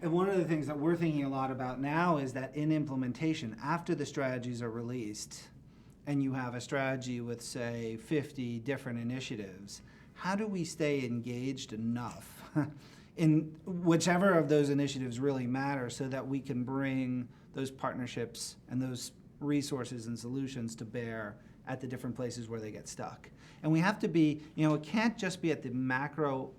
And one of the things that we're thinking a lot about now is that in implementation, after the strategies are released, and you have a strategy with, say, 50 different initiatives, how do we stay engaged enough in whichever of those initiatives really matter so that we can bring those partnerships and those resources and solutions to bear at the different places where they get stuck? And we have to be, it can't just be at the macro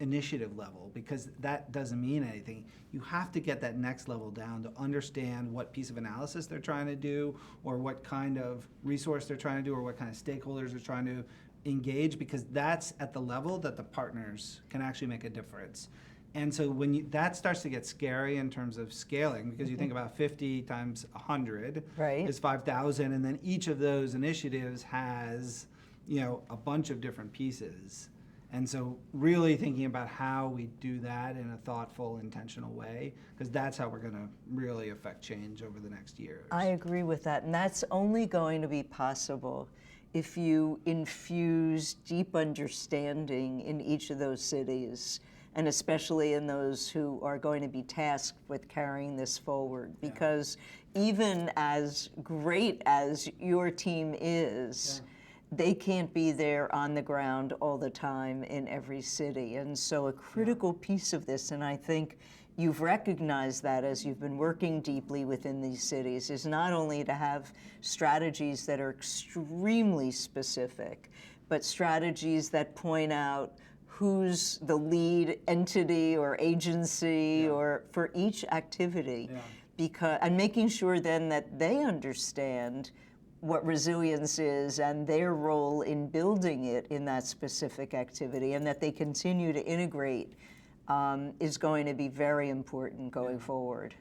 initiative level, because that doesn't mean anything. You have to get that next level down to understand what piece of analysis they're trying to do, or what kind of resource they're trying to do, or what kind of stakeholders are trying to engage, because that's at the level that the partners can actually make a difference. And so when that starts to get scary in terms of scaling, because you think about 50 times 100 is 5,000, and then each of those initiatives has, a bunch of different pieces. And so really thinking about how we do that in a thoughtful, intentional way, because that's how we're going to really affect change over the next years. I agree with that, and that's only going to be possible if you infuse deep understanding in each of those cities, and especially in those who are going to be tasked with carrying this forward. Because even as great as your team is, they can't be there on the ground all the time in every city. And so a critical piece of this, and I think you've recognized that as you've been working deeply within these cities, is not only to have strategies that are extremely specific, but strategies that point out who's the lead entity or agency or for each activity, and making sure then that they understand what resilience is and their role in building it in that specific activity, and that they continue to integrate is going to be very important going forward.